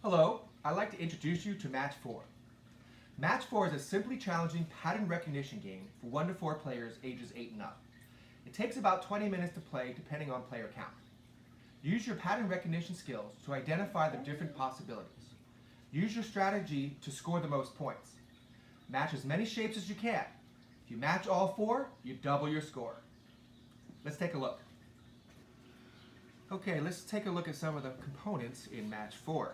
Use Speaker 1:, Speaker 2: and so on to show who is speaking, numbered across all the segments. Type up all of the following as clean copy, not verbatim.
Speaker 1: Hello, I'd like to introduce you to Match 4. Match 4 is a simply challenging pattern recognition game for 1 to 4 players ages 8 and up. It takes about 20 minutes to play depending on player count. Use your pattern recognition skills to identify the different possibilities. Use your strategy to score the most points. Match as many shapes as you can. If you match all 4, you double your score. Let's take a look. Okay, let's take a look at some of the components in Match 4.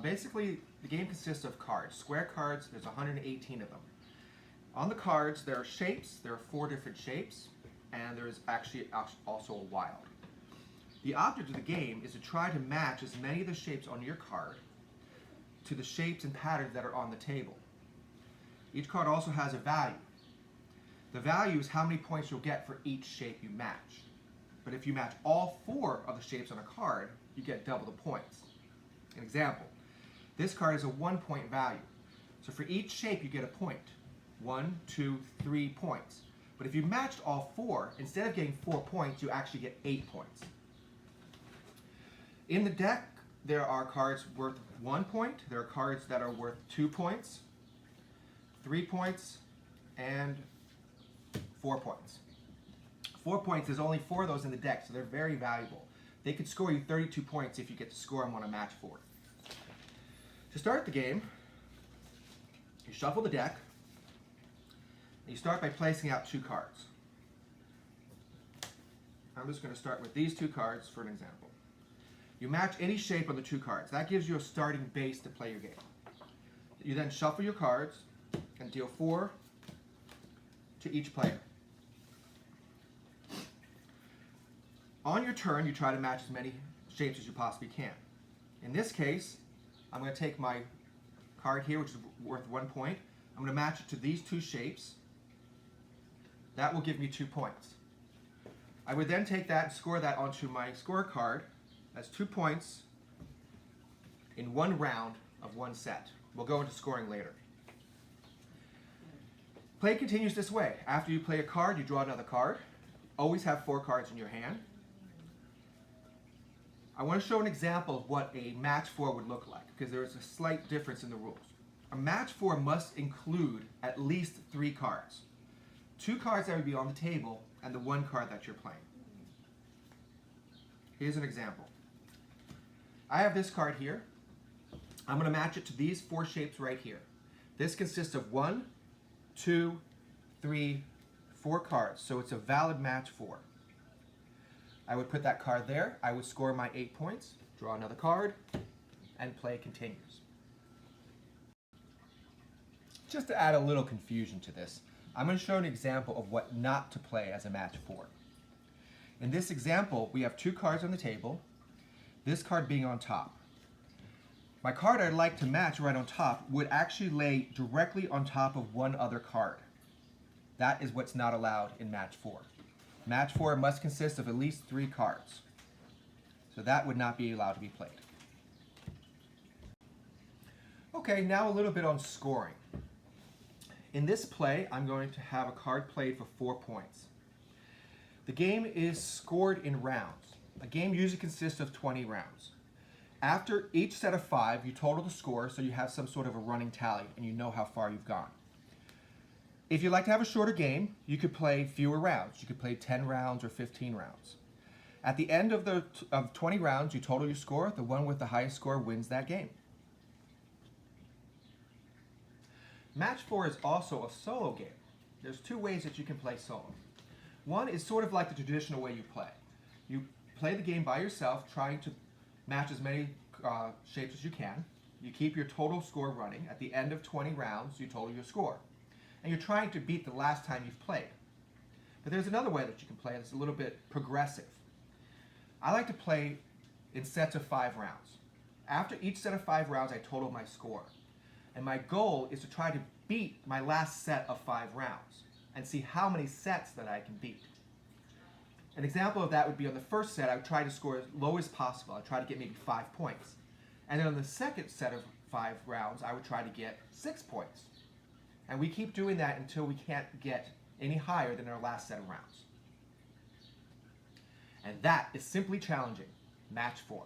Speaker 1: Basically, the game consists of cards. Square cards, there's 118 of them. On the cards, there are shapes. There are 4 different shapes, and there is actually also a wild. The object of the game is to try to match as many of the shapes on your card to the shapes and patterns that are on the table. Each card also has a value. The value is how many points you'll get for each shape you match. But if you match all 4 of the shapes on a card, you get double the points. An example, this card is a 1-point value. So for each shape you get a point. 1, 2, 3 points. But if you matched all 4, instead of getting 4 points, you actually get 8 points. In the deck, there are cards worth 1 point, there are cards that are worth 2 points, 3 points, and 4 points. 4 points, there's only 4 of those in the deck, so they're very valuable. They could score you 32 points if you get to score them on a Match 4. To start the game, you shuffle the deck, and you start by placing out 2 cards. I'm just going to start with these 2 cards for an example. You match any shape on the 2 cards. That gives you a starting base to play your game. You then shuffle your cards and deal 4 to each player. On your turn, you try to match as many shapes as you possibly can. In this case, I'm going to take my card here, which is worth 1 point. I'm going to match it to these 2 shapes. That will give me 2 points. I would then take that and score that onto my scorecard. That's 2 points in 1 round of 1 set. We'll go into scoring later. Play continues this way. After you play a card, you draw another card. Always have 4 cards in your hand. I want to show an example of what a Match 4 would look like, because there is a slight difference in the rules. A Match 4 must include at least 3 cards. 2 cards that would be on the table, and the 1 card that you're playing. Here's an example. I have this card here. I'm going to match it to these 4 shapes right here. This consists of 1, 2, 3, 4 cards, so it's a valid Match 4. I would put that card there, I would score my 8 points, draw another card, and play continues. Just to add a little confusion to this, I'm going to show an example of what not to play as a Match 4. In this example, we have 2 cards on the table, this card being on top. My card I'd like to match right on top would actually lay directly on top of 1 other card. That is what's not allowed in Match 4. Match 4 must consist of at least 3 cards. So that would not be allowed to be played. Okay, now a little bit on scoring. In this play, I'm going to have a card played for 4 points. The game is scored in rounds. A game usually consists of 20 rounds. After each set of 5, you total the score so you have some sort of a running tally and you know how far you've gone. If you'd like to have a shorter game, you could play fewer rounds. You could play 10 rounds or 15 rounds. At the end of 20 rounds, you total your score. The one with the highest score wins that game. Match 4 is also a solo game. There's 2 ways that you can play solo. One is sort of like the traditional way you play. You play the game by yourself, trying to match as many shapes as you can. You keep your total score running. At the end of 20 rounds, you total your score. And you're trying to beat the last time you've played. But there's another way that you can play that's a little bit progressive. I like to play in sets of 5 rounds. After each set of 5 rounds, I total my score. And my goal is to try to beat my last set of 5 rounds and see how many sets that I can beat. An example of that would be on the first set, I would try to score as low as possible. I'd try to get maybe 5 points. And then on the second set of 5 rounds, I would try to get 6 points. And we keep doing that until we can't get any higher than our last set of rounds. And that is simply challenging Match 4.